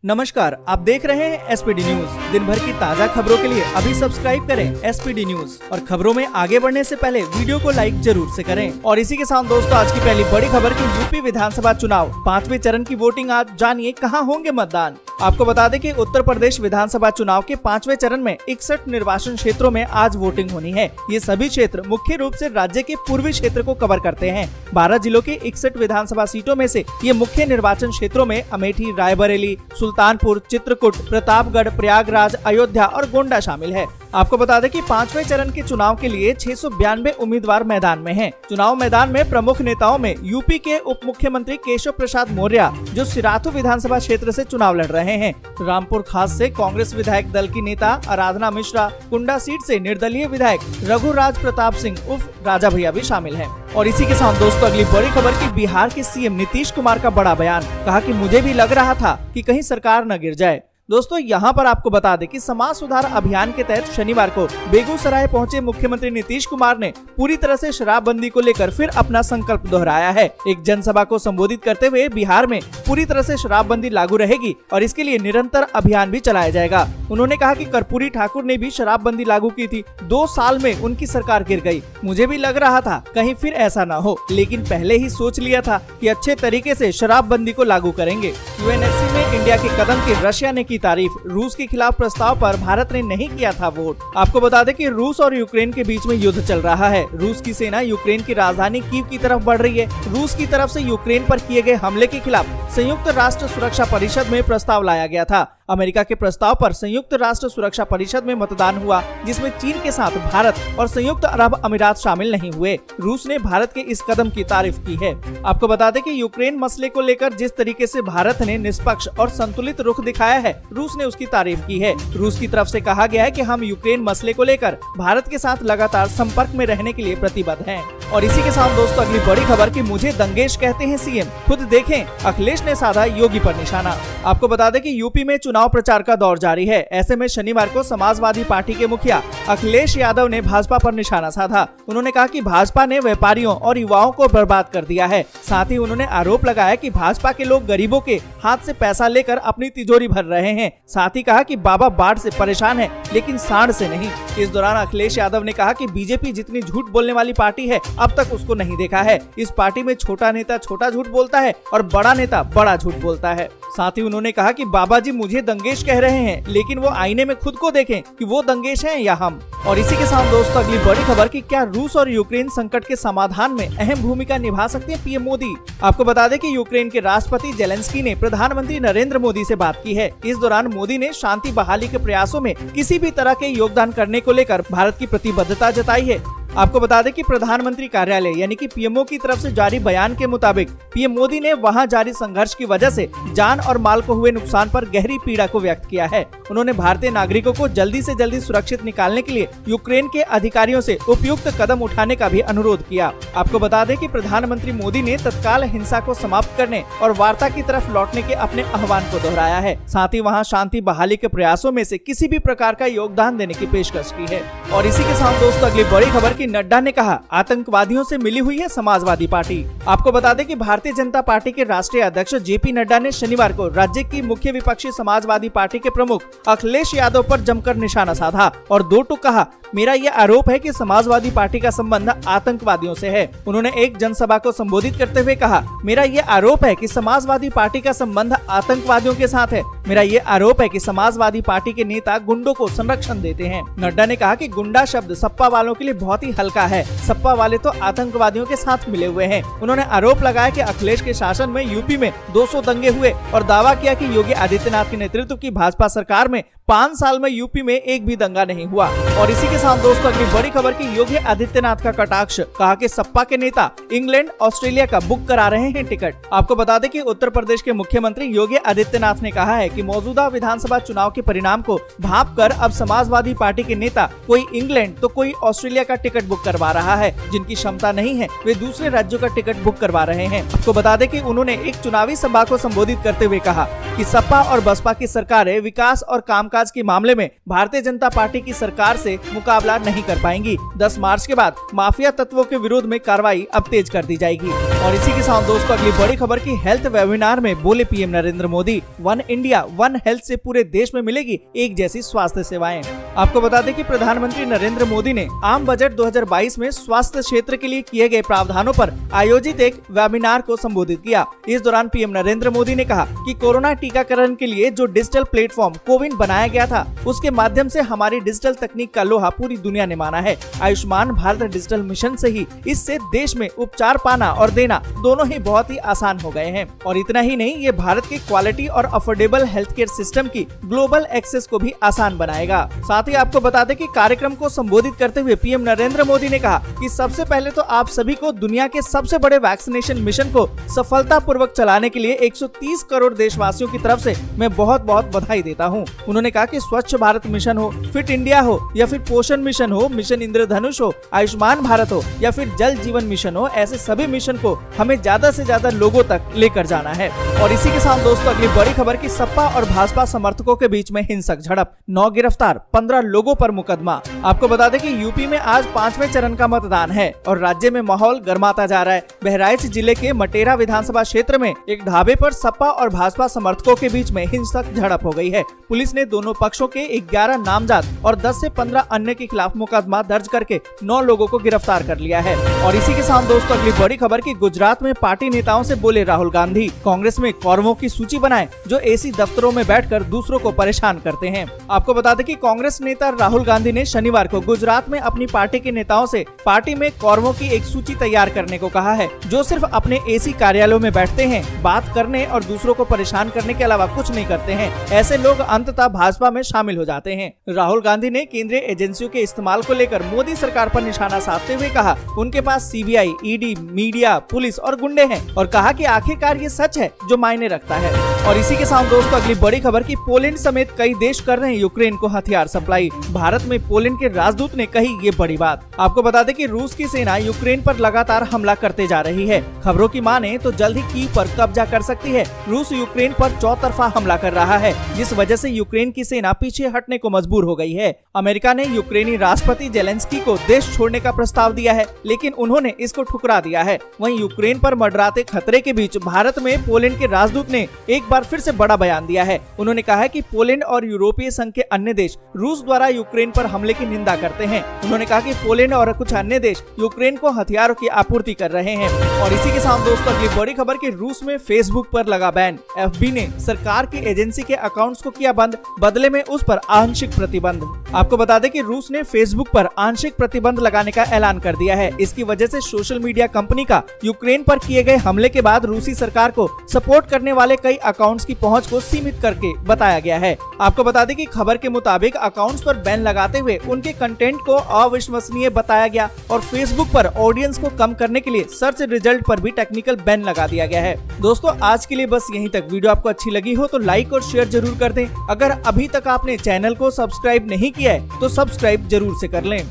नमस्कार, आप देख रहे हैं एसपीडी न्यूज। दिन भर की ताज़ा खबरों के लिए अभी सब्सक्राइब करें एसपीडी न्यूज और खबरों में आगे बढ़ने से पहले वीडियो को लाइक जरूर से करें। और इसी के साथ दोस्तों, आज की पहली बड़ी खबर की यूपी विधानसभा चुनाव 5वें चरण की वोटिंग आज। जानिए कहां होंगे मतदान। आपको बता दें कि उत्तर प्रदेश विधानसभा चुनाव के 5वें चरण में 61 निर्वाचन क्षेत्रों में आज वोटिंग होनी है। ये सभी क्षेत्र मुख्य रूप से राज्य के पूर्वी क्षेत्र को कवर करते हैं। 12 जिलों के 61 विधानसभा सीटों में से ये मुख्य निर्वाचन क्षेत्रों में अमेठी, रायबरेली, सुल्तानपुर, चित्रकूट, प्रतापगढ़, प्रयागराज, अयोध्या और गोंडा शामिल है। आपको बता दें कि 5वें चरण के चुनाव के लिए 692 उम्मीदवार मैदान में हैं। चुनाव मैदान में प्रमुख नेताओं में यूपी के उप मुख्यमंत्री केशव प्रसाद मौर्य, जो सिराथू विधानसभा क्षेत्र से चुनाव लड़ रहे हैं। रामपुर खास से कांग्रेस विधायक दल की नेता आराधना मिश्रा, कुंडा सीट से निर्दलीय विधायक रघुराज प्रताप सिंह उर्फ राजा भैया भी शामिल हैं। और इसी के साथ दोस्तों, अगली बड़ी खबर की बिहार के सीएम नीतीश कुमार का बड़ा बयान। कहा कि मुझे भी लग रहा था कि कहीं सरकार न गिर जाए। दोस्तों, यहाँ पर आपको बता दें कि समाज सुधार अभियान के तहत शनिवार को बेगूसराय पहुंचे मुख्यमंत्री नीतीश कुमार ने पूरी तरह से शराबबंदी को लेकर फिर अपना संकल्प दोहराया है। एक जनसभा को संबोधित करते हुए बिहार में पूरी तरह से शराबबंदी लागू रहेगी और इसके लिए निरंतर अभियान भी चलाया जाएगा। उन्होंने कहा कि कर्पूरी ठाकुर ने भी शराबबंदी लागू की थी, 2 साल में उनकी सरकार गिर गई। मुझे भी लग रहा था कहीं फिर ऐसा न हो, लेकिन पहले ही सोच लिया था कि अच्छे तरीके से शराबबंदी को लागू करेंगे। यूएनएससी में इंडिया के कदम की रशिया ने की तारीफ। रूस के खिलाफ प्रस्ताव पर भारत ने नहीं किया था वोट। आपको बता दें कि रूस और यूक्रेन के बीच में युद्ध चल रहा है। रूस की सेना यूक्रेन की राजधानी कीव की तरफ बढ़ रही है। रूस की तरफ से यूक्रेन पर किए गए हमले के खिलाफ संयुक्त राष्ट्र सुरक्षा परिषद में प्रस्ताव लाया गया था। अमेरिका के प्रस्ताव पर संयुक्त राष्ट्र सुरक्षा परिषद में मतदान हुआ, जिसमें चीन के साथ भारत और संयुक्त अरब अमीरात शामिल नहीं हुए। रूस ने भारत के इस कदम की तारीफ की है। आपको बता दें कि यूक्रेन मसले को लेकर जिस तरीके से भारत ने निष्पक्ष और संतुलित रुख दिखाया है, रूस ने उसकी तारीफ की है। रूस की तरफ से कहा गया है कि हम यूक्रेन मसले को लेकर भारत के साथ लगातार संपर्क में रहने के लिए प्रतिबद्ध हैं। और इसी के साथ दोस्तों, अगली बड़ी खबर की मुझे दंगेश कहते हैं सीएम, खुद देखें, अखिलेश ने साधा योगी पर निशाना। आपको बता दें कि यूपी में चुनाव प्रचार का दौर जारी है। ऐसे में शनिवार को समाजवादी पार्टी के मुखिया अखिलेश यादव ने भाजपा पर निशाना साधा। उन्होंने कहा कि भाजपा ने व्यापारियों और युवाओं को बर्बाद कर दिया है। साथ ही उन्होंने आरोप लगाया कि भाजपा के लोग गरीबों के हाथ से पैसा लेकर अपनी तिजोरी भर रहे हैं। साथ ही कहा कि बाबा बाढ़ से परेशान है, लेकिन सांड से नहीं। इस दौरान अखिलेश यादव ने कहा कि बीजेपी जितनी झूठ बोलने वाली पार्टी है, अब तक उसको नहीं देखा है। इस पार्टी में छोटा नेता छोटा झूठ बोलता है और बड़ा नेता बड़ा झूठ बोलता है। साथ ही उन्होंने कहा कि बाबा जी मुझे दंगेश कह रहे हैं, लेकिन वो आईने में खुद को देखें कि वो दंगेश हैं या हम। और इसी के साथ दोस्तों, अगली बड़ी खबर की क्या रूस और यूक्रेन संकट के समाधान में अहम भूमिका निभा सकते हैं पीएम मोदी। आपको बता दें कि यूक्रेन के राष्ट्रपति जेलेंस्की ने प्रधानमंत्री नरेंद्र मोदी से बात की है। इस दौरान मोदी ने शांति बहाली के प्रयासों में किसी भी तरह के योगदान करने को लेकर भारत की प्रतिबद्धता जताई है। आपको बता दें कि प्रधानमंत्री कार्यालय यानी कि पीएमओ की तरफ से जारी बयान के मुताबिक पीएम मोदी ने वहां जारी संघर्ष की वजह से जान और माल को हुए नुकसान पर गहरी पीड़ा को व्यक्त किया है। उन्होंने भारतीय नागरिकों को जल्दी से जल्दी सुरक्षित निकालने के लिए यूक्रेन के अधिकारियों से उपयुक्त कदम उठाने का भी अनुरोध किया। आपको बता दें कि प्रधानमंत्री मोदी ने तत्काल हिंसा को समाप्त करने और वार्ता की तरफ लौटने के अपने आह्वान को दोहराया है। साथ ही वहाँ शांति बहाली के प्रयासों में से किसी भी प्रकार का योगदान देने की पेशकश की है। और इसी के साथ दोस्तों, अगली बड़ी खबर नड्डा ने कहा आतंकवादियों से मिली हुई है समाजवादी पार्टी। आपको बता दें कि भारतीय जनता पार्टी के राष्ट्रीय अध्यक्ष जेपी नड्डा ने शनिवार को राज्य की मुख्य विपक्षी समाजवादी पार्टी के प्रमुख अखिलेश यादव पर जमकर निशाना साधा और 2 टूक कहा, मेरा ये आरोप है कि समाजवादी पार्टी का संबंध आतंकवादियों से है। उन्होंने एक जनसभा को संबोधित करते हुए कहा, मेरा ये आरोप है कि समाजवादी पार्टी का संबंध आतंकवादियों के साथ है। मेरा ये आरोप है कि समाजवादी पार्टी के नेता गुंडों को संरक्षण देते हैं। नड्डा ने कहा कि गुंडा शब्द सपा वालों के लिए बहुत ही हल्का है। सपा वाले तो आतंकवादियों के साथ मिले हुए हैं। उन्होंने आरोप लगाया कि अखिलेश के शासन में यूपी में 200 दंगे हुए और दावा किया कि योगी आदित्यनाथ के नेतृत्व की भाजपा सरकार में 5 साल में यूपी में एक भी दंगा नहीं हुआ। और इसी के साथ दोस्तों, अगली बड़ी खबर की योगी आदित्यनाथ का कटाक्ष। कहा कि सपा के नेता इंग्लैंड, ऑस्ट्रेलिया का बुक करा रहे हैं टिकट। आपको बता दें कि उत्तर प्रदेश के मुख्यमंत्री योगी आदित्यनाथ ने कहा है कि मौजूदा विधानसभा चुनाव के परिणाम को भांपकर अब समाजवादी पार्टी के नेता कोई इंग्लैंड तो कोई ऑस्ट्रेलिया का टिकट बुक करवा रहा है। जिनकी क्षमता नहीं है वे दूसरे राज्यों का टिकट बुक करवा रहे हैं। आपको बता दें कि उन्होंने एक चुनावी सभा को संबोधित करते हुए कहा कि सपा और बसपा की सरकारें विकास और कामकाज के मामले में भारतीय जनता पार्टी की सरकार से मुकाबला मुकाबला नहीं कर पाएंगी। 10 मार्च के बाद माफिया तत्वों के विरोध में कार्रवाई अब तेज कर दी जाएगी। और इसी के साथ दोस्तों अगली बड़ी खबर की हेल्थ वेबिनार में बोले PM Narendra Modi, one India one health से पूरे देश में मिलेगी एक जैसी स्वास्थ्य सेवाएं। आपको बता दें कि प्रधानमंत्री नरेंद्र मोदी ने आम बजट 2022 में स्वास्थ्य क्षेत्र के लिए किए गए प्रावधानों पर आयोजित एक वेबिनार को संबोधित किया। इस दौरान पीएम नरेंद्र मोदी ने कहा कि कोरोना टीकाकरण के लिए जो डिजिटल प्लेटफॉर्म कोविन बनाया गया था, उसके माध्यम से हमारी डिजिटल तकनीक का लोहा पूरी दुनिया ने माना है। आयुष्मान भारत डिजिटल मिशन से ही इससे देश में उपचार पाना और देना दोनों ही बहुत ही आसान हो गए हैं। और इतना ही नहीं, ये भारत के क्वालिटी और अफोर्डेबल हेल्थ केयर सिस्टम की ग्लोबल एक्सेस को भी आसान बनाएगा। साथ ही आपको बता दें कि कार्यक्रम को संबोधित करते हुए पीएम नरेंद्र मोदी ने कहा कि सबसे पहले तो आप सभी को दुनिया के सबसे बड़े वैक्सीनेशन मिशन को सफलतापूर्वक चलाने के लिए 130 करोड़ देशवासियों की तरफ से मैं बहुत बहुत बधाई देता हूं। उन्होंने कहा कि स्वच्छ भारत मिशन हो, फिट इंडिया हो या फिर पोषण मिशन हो, मिशन इंद्रधनुष हो, आयुष्मान भारत हो या फिर जल जीवन मिशन हो, ऐसे सभी मिशन को हमें ज्यादा से ज्यादा लोगों तक लेकर जाना है। और इसी के साथ दोस्तों अगली बड़ी खबर की सपा और भाजपा समर्थकों के बीच में हिंसक झड़प, 9 गिरफ्तार, 15 लोगों पर मुकदमा। आपको बता दें कि यूपी में आज 5वें चरण का मतदान है और राज्य में माहौल गर्माता जा रहा है। बहराइच जिले के मटेरा विधानसभा क्षेत्र में एक ढाबे पर सपा और भाजपा समर्थकों के बीच में हिंसक झड़प हो गई है। पुलिस ने दोनों पक्षों के 11 नामजद और 10 से 15 अन्य के खिलाफ मुकदमा दर्ज करके 9 लोगों को गिरफ्तार कर लिया है। और इसी के साथ दोस्तों अगली बड़ी खबर की गुजरात में पार्टी नेताओं से बोले राहुल गांधी, कांग्रेस में कौरवों की सूची बनाएं जो एसी दफ्तरों में बैठकर दूसरों को परेशान करते हैं। आपको बता दें कि कांग्रेस नेता राहुल गांधी ने शनिवार को गुजरात में अपनी पार्टी के नेताओं से पार्टी में कौरवों की एक सूची तैयार करने को कहा है, जो सिर्फ अपने एसी कार्यालयों में बैठते हैं, बात करने और दूसरों को परेशान करने के अलावा कुछ नहीं करते हैं। ऐसे लोग अंततः भाजपा में शामिल हो जाते हैं। राहुल गांधी ने केंद्रीय एजेंसियों के इस्तेमाल को लेकर मोदी सरकार पर निशाना साधते हुए कहा उनके पास सीबीआई, ईडी, मीडिया, पुलिस और गुंडे हैं और कहा कि आखिरकार ये सच है जो मायने रखता है। और इसी के साथ दोस्तों अगली बड़ी खबर की पोलैंड समेत कई देश कर रहे हैं यूक्रेन को हथियार सप्लाई। भारत में पोलैंड के राजदूत ने कही ये बड़ी बात। आपको बता दें कि रूस की सेना यूक्रेन पर लगातार हमला करते जा रही है। खबरों की माने तो जल्द ही कीव पर कब्जा कर सकती है। रूस यूक्रेन पर चौतरफा हमला कर रहा है, जिस वजह से यूक्रेन की सेना पीछे हटने को मजबूर हो गई है। अमेरिका ने यूक्रेनी राष्ट्रपति जेलेंस्की को देश छोड़ने का प्रस्ताव दिया है, लेकिन उन्होंने इसको ठुकरा दिया है। वहीं यूक्रेन पर मंडराते खतरे के बीच भारत में पोलैंड के राजदूत ने एक बार फिर से बड़ा बयान दिया है। उन्होंने कहा है कि पोलैंड और यूरोपीय संघ के अन्य देश रूस द्वारा यूक्रेन पर हमले की निंदा करते हैं। उन्होंने कहा कि पोलैंड और कुछ अन्य देश यूक्रेन को हथियारों की आपूर्ति कर रहे हैं। और इसी के साथ दोस्तों अगली बड़ी खबर कि रूस में फेसबुक पर लगा बैन। एफबी ने सरकार की एजेंसी के अकाउंट्स को किया बंद, बदले में उस पर आंशिक प्रतिबंध। आपको बता दें कि रूस ने फेसबुक पर आंशिक प्रतिबंध लगाने का ऐलान कर दिया है। इसकी वजह से सोशल मीडिया कंपनी का यूक्रेन पर किए गए हमले के बाद रूसी सरकार को सपोर्ट करने वाले कई अकाउंट्स की पहुंच को सीमित करके बताया गया है। आपको बता दें कि खबर के मुताबिक अकाउंट्स पर बैन लगाते हुए उनके कंटेंट को अविश्वसनीय बताया गया और फेसबुक पर ऑडियंस को कम करने के लिए सर्च रिजल्ट पर भी टेक्निकल बैन लगा दिया गया है। दोस्तों आज के लिए बस यहीं तक। वीडियो आपको अच्छी लगी हो तो लाइक और शेयर जरूर कर दें। अगर अभी तक आपने चैनल को सब्सक्राइब नहीं किया है तो सब्सक्राइब जरूर से कर लें।